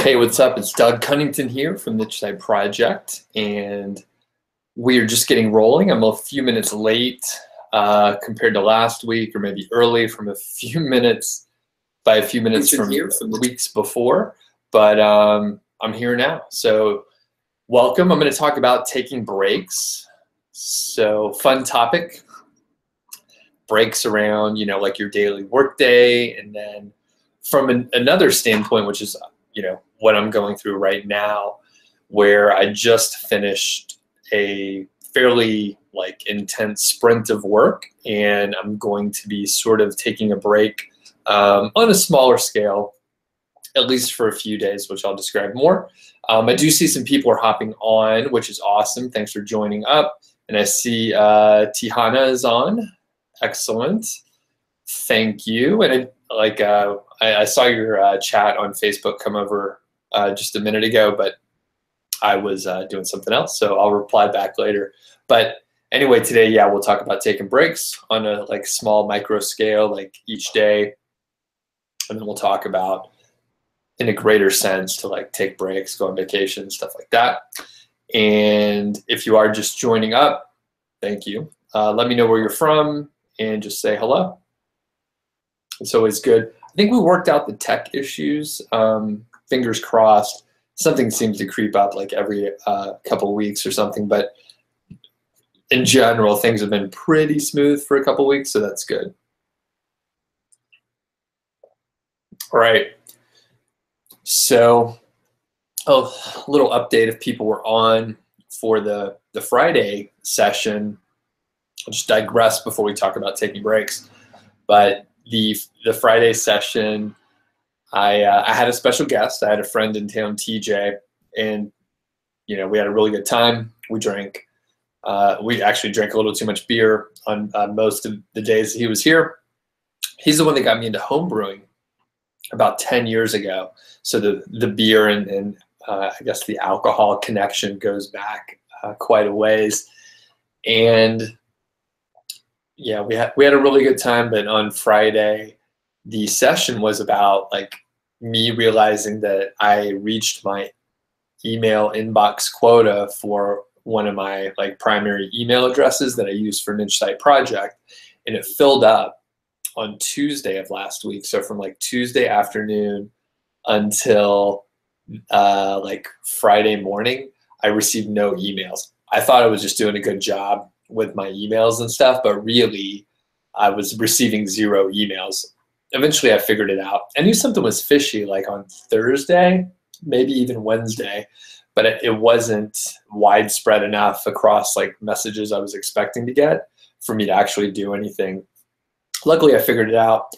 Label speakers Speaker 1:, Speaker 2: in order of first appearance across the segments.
Speaker 1: Hey, what's up? It's Doug Cunnington here from the Niche Site Project, and we are just getting rolling. I'm a few minutes late compared to last week, or maybe early from a few minutes, by a few minutes from the weeks before, but I'm here now. So welcome. I'm going to talk about taking breaks. So fun topic. Breaks around, like your daily workday, and then from another standpoint, which is what I'm going through right now, where I just finished a fairly intense sprint of work, and I'm going to be sort of taking a break on a smaller scale, at least for a few days, which I'll describe more. I do see some people are hopping on, which is awesome. Thanks for joining up. And I see Tihana is on. Excellent. Thank you. And I saw your chat on Facebook come over just a minute ago, but I was doing something else, so I'll reply back later. But anyway, today, we'll talk about taking breaks on a small micro scale, each day, and then we'll talk about in a greater sense to take breaks, go on vacation, stuff like that. And if you are just joining up, thank you. Let me know where you're from and just say hello. It's always good. I think we worked out the tech issues. Fingers crossed. Something seems to creep up every couple of weeks or something, but in general, things have been pretty smooth for a couple of weeks, so that's good. All right. So, a little update if people were on for the Friday session. I'll just digress before we talk about taking breaks. But the Friday session, I had a special guest. I had a friend in town, TJ, and we had a really good time. We drank. We actually drank a little too much beer on most of the days he was here. He's the one that got me into home brewing about 10 years ago. So the beer and I guess the alcohol connection goes back quite a ways. And we had a really good time. But on Friday, the session was about me realizing that I reached my email inbox quota for one of my primary email addresses that I use for Niche Site Project, and it filled up on Tuesday of last week. So from Tuesday afternoon until Friday morning, I received no emails. I thought I was just doing a good job with my emails and stuff, but really I was receiving 0 emails. Eventually I figured it out. I knew something was fishy on Thursday, maybe even Wednesday, but it wasn't widespread enough across messages I was expecting to get for me to actually do anything. Luckily I figured it out.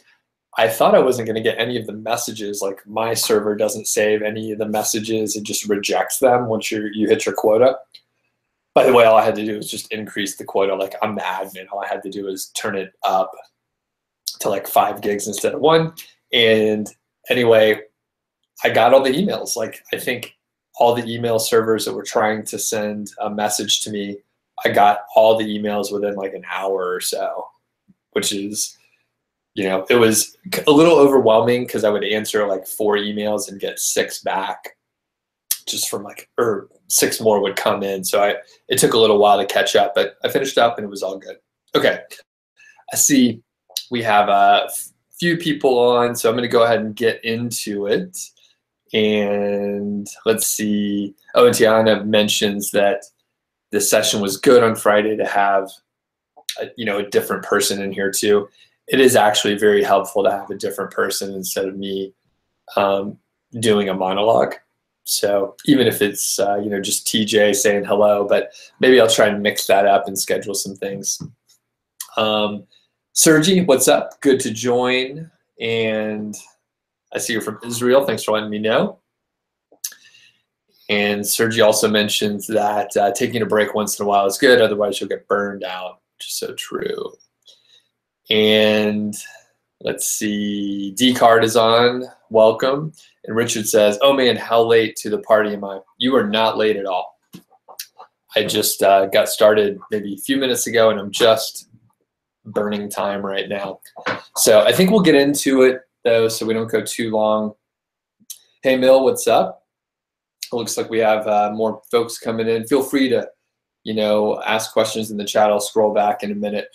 Speaker 1: I thought I wasn't going to get any of the messages. My server doesn't save any of the messages. It just rejects them once you hit your quota. By the way, all I had to do was just increase the quota. I'm the admin. All I had to do was turn it up to 5 gigs instead of 1. And anyway, I got all the emails. I think all the email servers that were trying to send a message to me, I got all the emails within an hour or so, which is, it was a little overwhelming because I would answer 4 emails and get 6 back just from or 6 more would come in. So it took a little while to catch up, but I finished up and it was all good. Okay. I see we have a few people on, so I'm going to go ahead and get into it. And let's see. Oh, and Tiana mentions that the session was good on Friday to have a different person in here too. It is actually very helpful to have a different person instead of me doing a monologue. So even if it's just TJ saying hello, but maybe I'll try and mix that up and schedule some things. Sergi, what's up? Good to join. And I see you're from Israel. Thanks for letting me know. And Sergi also mentions that taking a break once in a while is good. Otherwise, you'll get burned out, which is so true. And let's see. D-Card is on. Welcome. And Richard says, oh man, how late to the party am I? You are not late at all. I just got started maybe a few minutes ago, and I'm just burning time right now. So I think we'll get into it though, so we don't go too long. Hey, Mill, what's up? It looks like we have more folks coming in. Feel free to, ask questions in the chat. I'll scroll back in a minute.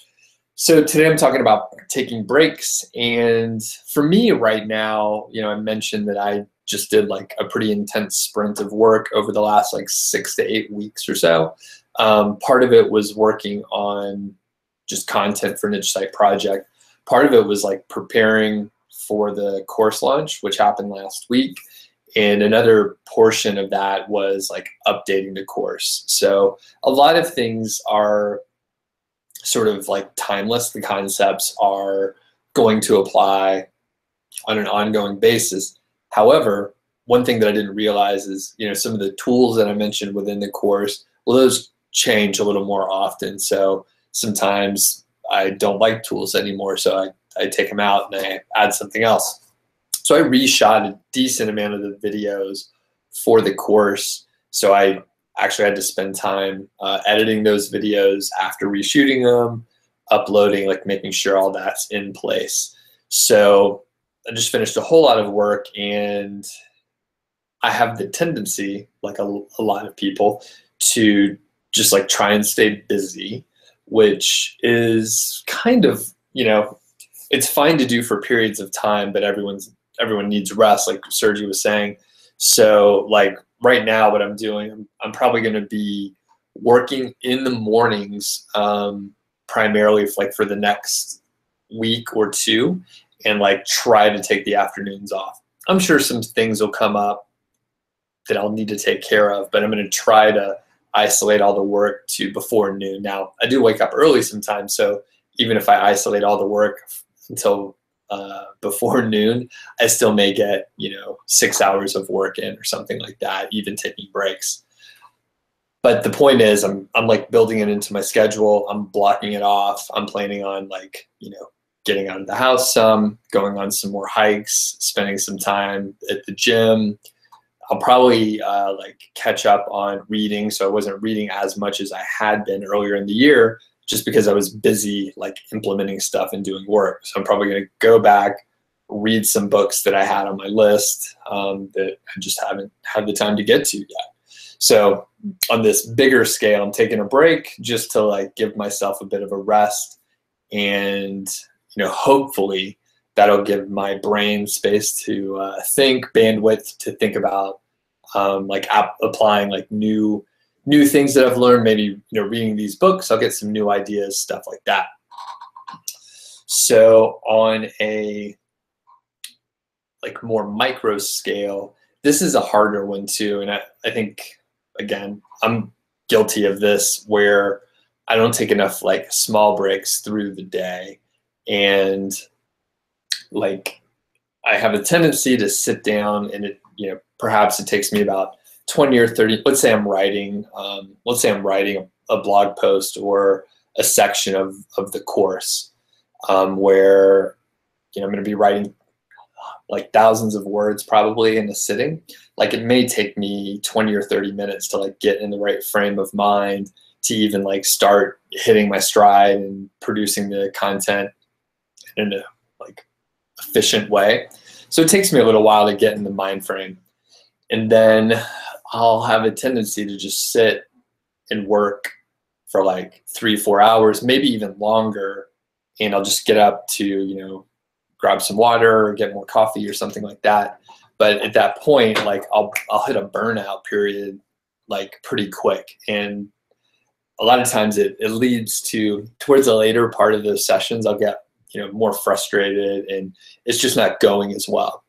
Speaker 1: So today I'm talking about taking breaks. And for me right now, I mentioned that I just did like a pretty intense sprint of work over the last like 6 to 8 weeks or so. Part of it was working on just content for Niche Site Project. Part of it was like preparing for the course launch, which happened last week. And another portion of that was like updating the course. So a lot of things are sort of like timeless. The concepts are going to apply on an ongoing basis. However, one thing that I didn't realize is, some of the tools that I mentioned within the course, well, those change a little more often. So sometimes I don't like tools anymore. So I take them out and I add something else. So I reshot a decent amount of the videos for the course. So I actually had to spend time editing those videos after reshooting them, uploading, like making sure all that's in place. So I just finished a whole lot of work, and I have the tendency, like a lot of people, to just like try and stay busy, which is kind of, it's fine to do for periods of time, but everyone needs rest, like Sergi was saying. So like right now what I'm doing, I'm probably going to be working in the mornings, primarily like for the next week or two, and like try to take the afternoons off. I'm sure some things will come up that I'll need to take care of, but I'm going to try to isolate all the work to before noon. Now, I do wake up early sometimes, so even if I isolate all the work until before noon, I still may get 6 hours of work in or something like that, even taking breaks. But the point is, I'm like building it into my schedule. I'm blocking it off. I'm planning on like getting out of the house some, going on some more hikes, spending some time at the gym. I'll probably like catch up on reading. So I wasn't reading as much as I had been earlier in the year, just because I was busy like implementing stuff and doing work. So I'm probably going to go back, read some books that I had on my list that I just haven't had the time to get to yet. So on this bigger scale, I'm taking a break just to like give myself a bit of a rest, and hopefully that'll give my brain space to think, bandwidth to think about like applying like new things that I've learned, maybe reading these books, I'll get some new ideas, stuff like that. So on a like more micro scale, this is a harder one too. And I think, again, I'm guilty of this, where I don't take enough like small breaks through the day. And like I have a tendency to sit down and perhaps it takes me about 20 or 30, let's say I'm writing a blog post or a section of the course, where I'm going to be writing like thousands of words probably in a sitting. Like it may take me 20 or 30 minutes to like get in the right frame of mind to even like start hitting my stride and producing the content in a like efficient way. So it takes me a little while to get in the mind frame. And then I'll have a tendency to just sit and work for like 3-4 hours, maybe even longer. And I'll just get up to, grab some water or get more coffee or something like that. But at that point, like I'll hit a burnout period like pretty quick. And a lot of times it leads to, towards the later part of those sessions, I'll get, more frustrated and it's just not going as well.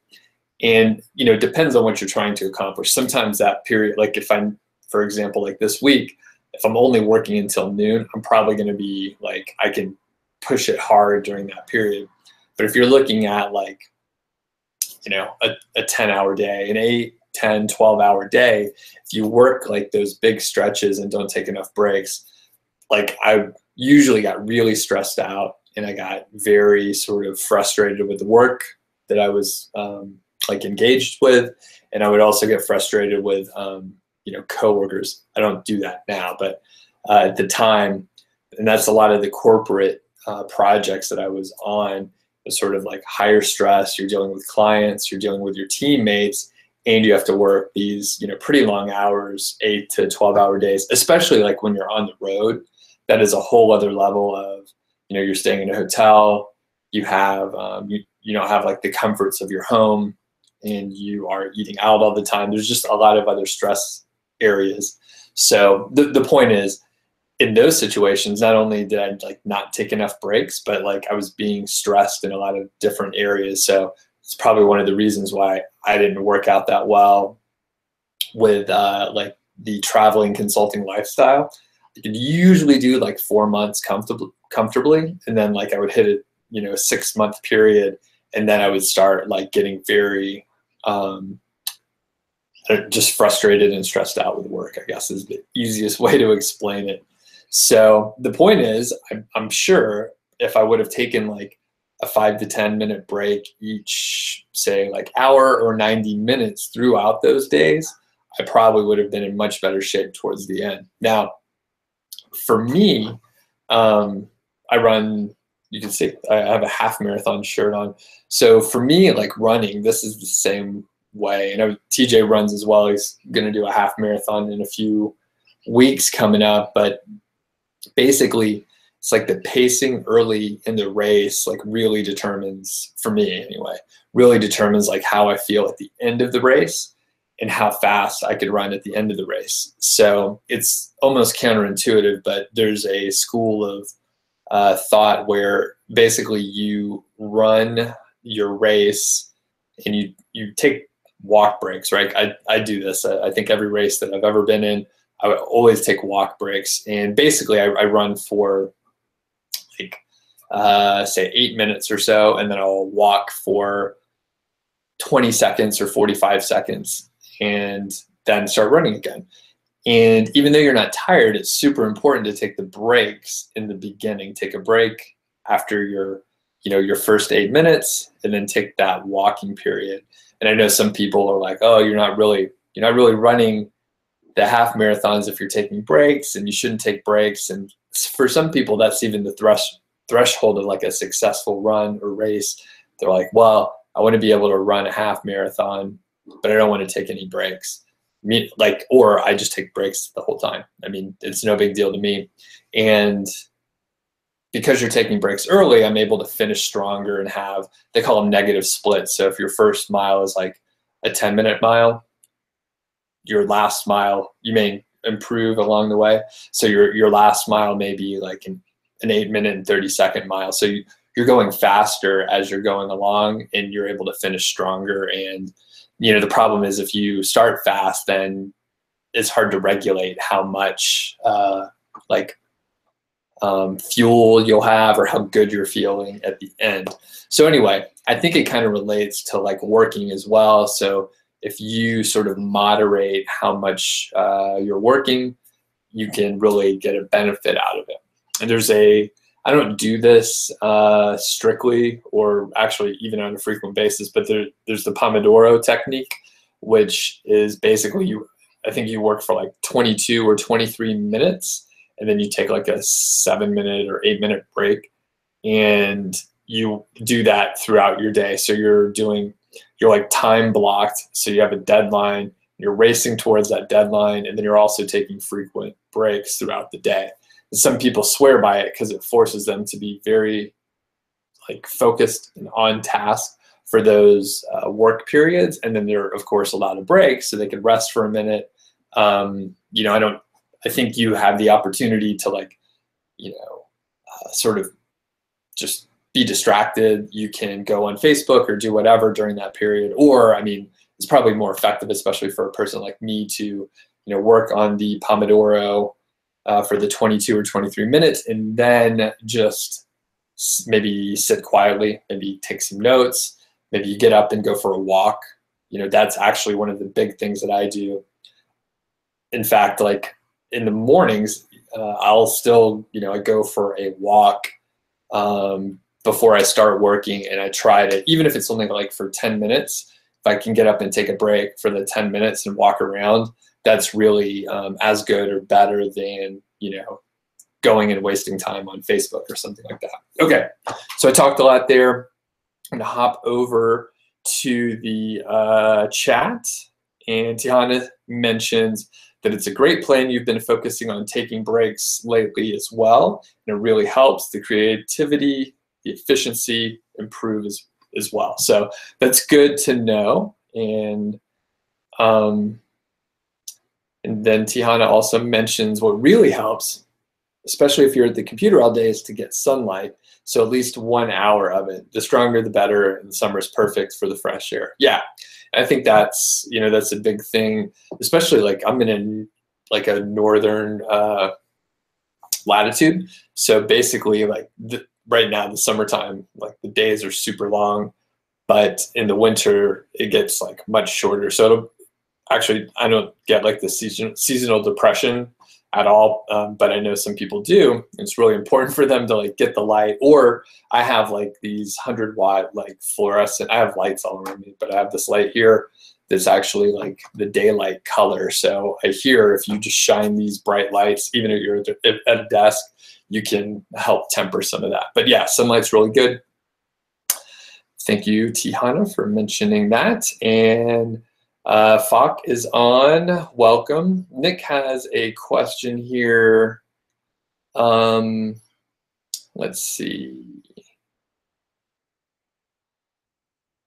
Speaker 1: And, it depends on what you're trying to accomplish. Sometimes that period, like if I'm, for example, like this week, if I'm only working until noon, I'm probably going to be like, I can push it hard during that period. But if you're looking at like, a 10-hour day, an 8, 10, 12-hour day, if you work like those big stretches and don't take enough breaks, like I usually got really stressed out and I got very sort of frustrated with the work that I was like engaged with. And I would also get frustrated with, coworkers. I don't do that now, but at the time, and that's a lot of the corporate projects that I was on, was sort of like higher stress. You're dealing with clients, you're dealing with your teammates, and you have to work these, pretty long hours, 8 to 12-hour days, especially like when you're on the road. That is a whole other level of, you're staying in a hotel, you have, you don't have like the comforts of your home, and you are eating out all the time. There's just a lot of other stress areas. So the point is, in those situations, not only did I like not take enough breaks, but like I was being stressed in a lot of different areas. So it's probably one of the reasons why I didn't work out that well with like the traveling consulting lifestyle. I could usually do like 4 months comfortably, and then like I would hit it, a 6-month period, and then I would start like getting very just frustrated and stressed out with work, I guess is the easiest way to explain it. So the point is, I'm sure if I would have taken like a 5 to 10 minute break each, say like hour or 90 minutes throughout those days, I probably would have been in much better shape towards the end. Now, for me, I run, you can see I have a half marathon shirt on. So for me, like running, this is the same way. TJ runs as well. He's going to do a half marathon in a few weeks coming up, but basically it's like the pacing early in the race like really determines, for me anyway, really determines like how I feel at the end of the race and how fast I could run at the end of the race. So it's almost counterintuitive, but there's a school of thought where basically you run your race and you take walk breaks, right? I do this. I think every race that I've ever been in, I would always take walk breaks. And basically I run for like, say 8 minutes or so, and then I'll walk for 20 seconds or 45 seconds and then start running again. And even though you're not tired, it's super important to take the breaks in the beginning. Take a break after your first 8 minutes, and then take that walking period. And I know some people are like, oh, you're not really running the half marathons if you're taking breaks, and you shouldn't take breaks. And for some people, that's even the threshold of like a successful run or race. They're like, well, I want to be able to run a half marathon, but I don't want to take any breaks. Or I just take breaks the whole time. I mean, it's no big deal to me. And because you're taking breaks early, I'm able to finish stronger and have, they call them negative splits. So if your first mile is like a 10-minute mile, your last mile, you may improve along the way. So your last mile may be like an 8-minute and 30-second mile. So you're going faster as you're going along, and you're able to finish stronger. And the problem is if you start fast, then it's hard to regulate how much fuel you'll have or how good you're feeling at the end. So anyway, I think it kind of relates to like working as well. So if you sort of moderate how much you're working, you can really get a benefit out of it. And I don't do this strictly or actually even on a frequent basis, but there's the Pomodoro technique, which is basically I think you work for like 22 or 23 minutes, and then you take like a 7-minute or 8-minute break, and you do that throughout your day. So you're like time blocked. So you have a deadline, you're racing towards that deadline, and then you're also taking frequent breaks throughout the day. Some people swear by it because it forces them to be very like focused and on task for those work periods. And then there are, of course, a lot of breaks so they can rest for a minute. I think you have the opportunity to sort of just be distracted. You can go on Facebook or do whatever during that period. Or, it's probably more effective, especially for a person like me, to, work on the Pomodoro for the 22 or 23 minutes, and then just maybe sit quietly, maybe take some notes, maybe you get up and go for a walk. That's actually one of the big things that I do. In fact, like in the mornings, I'll still, I go for a walk before I start working, and I try to, even if it's only like for 10 minutes, if I can get up and take a break for the 10 minutes and walk around, that's really as good or better than, going and wasting time on Facebook or something like that. Okay, so I talked a lot there. I'm gonna hop over to the chat And Tihana mentions that it's a great plan. You've been focusing on taking breaks lately as well, and it really helps the creativity, the efficiency improve as well. So that's good to know. And then Tihana also mentions what really helps, especially if you're at the computer all day, is to get sunlight. So at least 1 hour of it. The stronger, the better. And summer is perfect for the fresh air. Yeah, I think that's that's a big thing, especially like I'm in a northern latitude. So basically, like right now, the summertime, like the days are super long, but in the winter it gets like much shorter. So it'll actually, I don't get like the seasonal depression at all, but I know some people do. It's really important for them to like get the light. Or I have like these 100-watt like fluorescent. I have lights all around me, but I have this light here that's actually like the daylight color. So I hear if you just shine these bright lights, even if you're at a desk, you can help temper some of that. But yeah, sunlight's really good. Thank you, Tihana, for mentioning that. And Falk is on. Welcome. Nick has a question here. Let's see.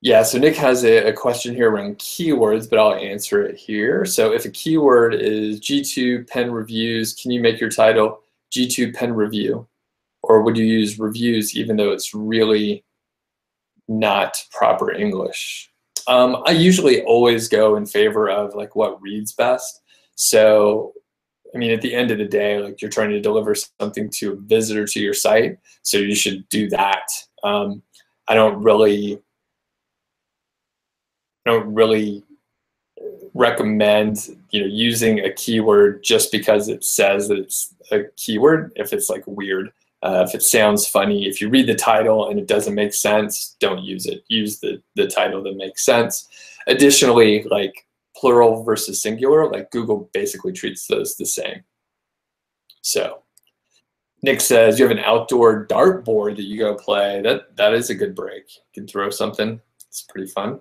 Speaker 1: Yeah, so Nick has a question here around keywords, but I'll answer it here. So if a keyword is G2 pen reviews, can you make your title G2 pen review? Or would you use reviews even though it's really not proper English? I usually always go in favor of like what reads best. So, I mean, at the end of the day, like you're trying to deliver something to a visitor to your site, so you should do that. I don't really recommend using a keyword just because it says that it's a keyword if it's like weird. If it sounds funny, if you read the title and it doesn't make sense, don't use it. Use the title that makes sense. Additionally, like plural versus singular, like Google basically treats those the same. So Nick says, you have an outdoor dartboard that you go play. That is a good break. You can throw something. It's pretty fun.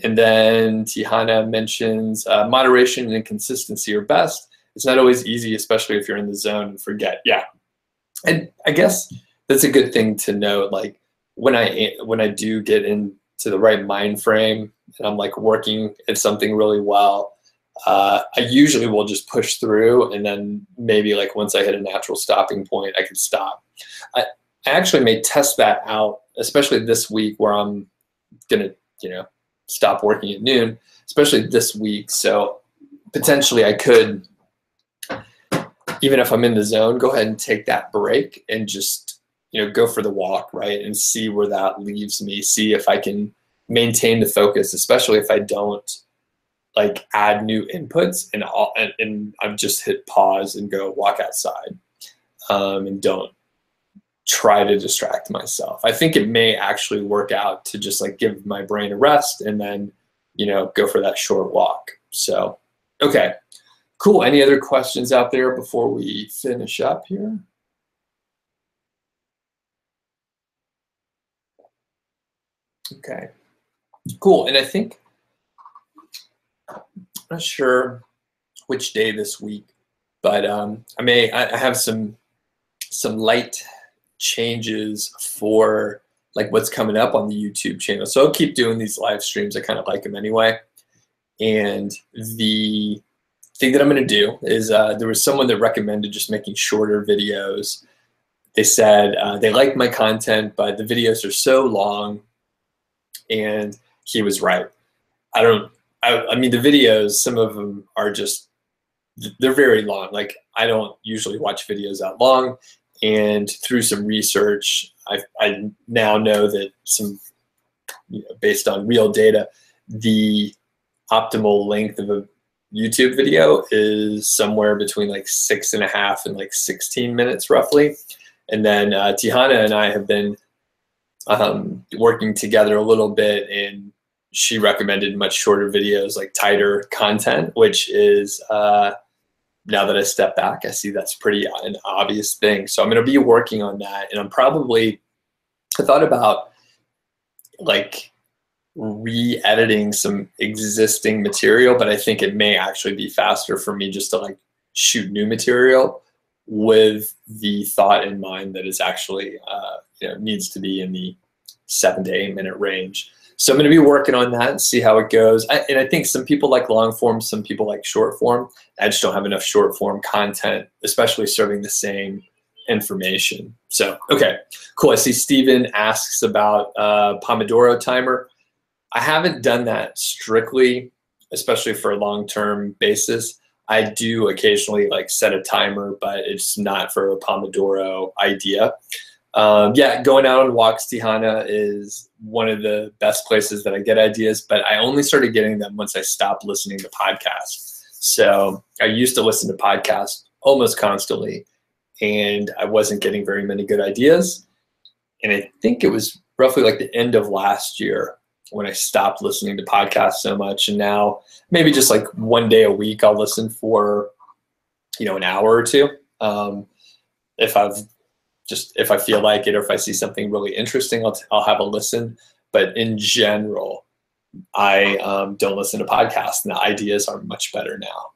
Speaker 1: And then Tihana mentions moderation and consistency are best. It's not always easy, especially if you're in the zone and forget. Yeah. And I guess that's a good thing to note. Like when I do get into the right mind frame and I'm like working at something really well, I usually will just push through, and then maybe like once I hit a natural stopping point, I can stop. I actually may test that out, especially this week where I'm gonna stop working at noon, especially this week. So potentially I could, even if I'm in the zone, go ahead and take that break and just, go for the walk, right? And see where that leaves me. See if I can maintain the focus, especially if I don't like add new inputs and I've just hit pause and go walk outside, and don't try to distract myself. I think it may actually work out to just like give my brain a rest and then, go for that short walk. So, okay. Cool. Any other questions out there before we finish up here? Okay. Cool. And I think, I'm not sure which day this week, but I have some light changes for like what's coming up on the YouTube channel. So I'll keep doing these live streams. I kind of like them anyway. And the thing that I'm going to do is there was someone that recommended just making shorter videos. They said they like my content, but the videos are so long, and he was right. I mean, the videos, some of them are just, they're very long. Like I don't usually watch videos that long, and through some research, I now know that based on real data, the optimal length of a YouTube video is somewhere between like 6.5 and like 16 minutes roughly. And then Tihana and I have been working together a little bit, and she recommended much shorter videos, like tighter content, which is, now that I step back, I see that's pretty an obvious thing. So I'm going to be working on that. And I thought about like re-editing some existing material, but I think it may actually be faster for me just to like shoot new material with the thought in mind that is actually needs to be in the 7 to 8 minute range. So I'm going to be working on that and see how it goes. And I think some people like long form, some people like short form. I just don't have enough short form content, especially serving the same information. So, okay, cool. I see Steven asks about Pomodoro timer. I haven't done that strictly, especially for a long-term basis. I do occasionally like set a timer, but it's not for a Pomodoro idea. Yeah, going out on walks, Tihana, is one of the best places that I get ideas, but I only started getting them once I stopped listening to podcasts. So I used to listen to podcasts almost constantly, and I wasn't getting very many good ideas. And I think it was roughly like the end of last year when I stopped listening to podcasts so much. And now maybe just like one day a week, I'll listen for, an hour or two. If I feel like it, or if I see something really interesting, I'll have a listen. But in general, I don't listen to podcasts, and the ideas are much better now.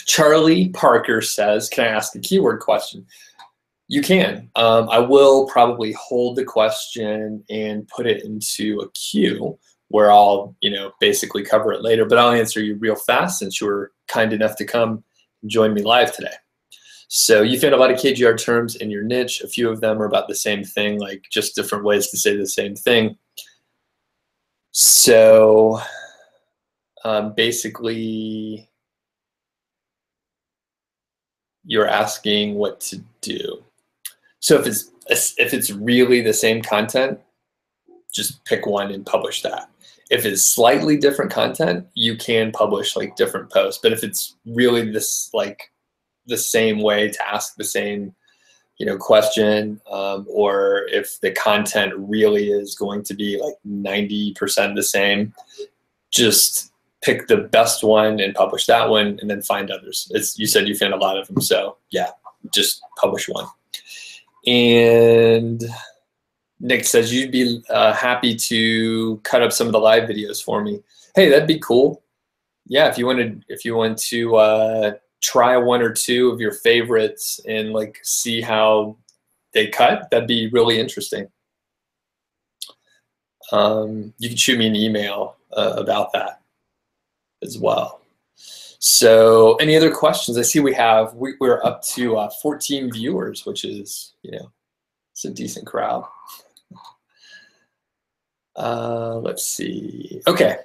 Speaker 1: Charlie Parker says, can I ask a keyword question? You can. I will probably hold the question and put it into a queue where I'll, basically cover it later, but I'll answer you real fast since you were kind enough to come and join me live today. So you found a lot of KGR terms in your niche. A few of them are about the same thing, like just different ways to say the same thing. So basically, you're asking what to do. So if it's really the same content, just pick one and publish that. If it's slightly different content, you can publish like different posts. But if it's really this like the same way to ask the same question, or if the content really is going to be like 90% the same, just pick the best one and publish that one, and then find others. You said you found a lot of them, so yeah, just publish one. And Nick says you'd be happy to cut up some of the live videos for me. Hey, that'd be cool. Yeah, if you want to try one or two of your favorites and like see how they cut, that'd be really interesting. You can shoot me an email about that as well. So any other questions? I see we're up to 14 viewers, which is, it's a decent crowd. Let's see. Okay.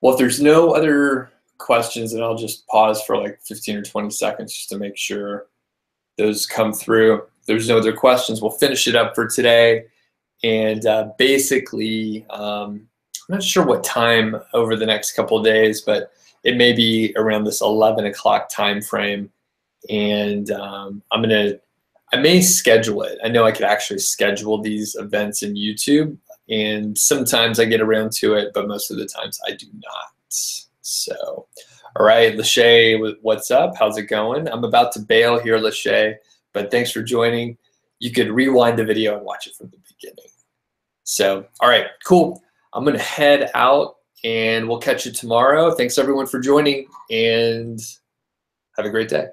Speaker 1: Well, if there's no other questions, then I'll just pause for like 15 or 20 seconds just to make sure those come through. If there's no other questions, we'll finish it up for today. And basically, I'm not sure what time over the next couple of days, but it may be around this 11 o'clock time frame. And I may schedule it. I know I could actually schedule these events in YouTube, and sometimes I get around to it, but most of the times I do not. So, all right, Lachey, what's up? How's it going? I'm about to bail here, Lachey, but thanks for joining. You could rewind the video and watch it from the beginning. So, all right, cool. I'm going to head out, and we'll catch you tomorrow. Thanks, everyone, for joining, and have a great day.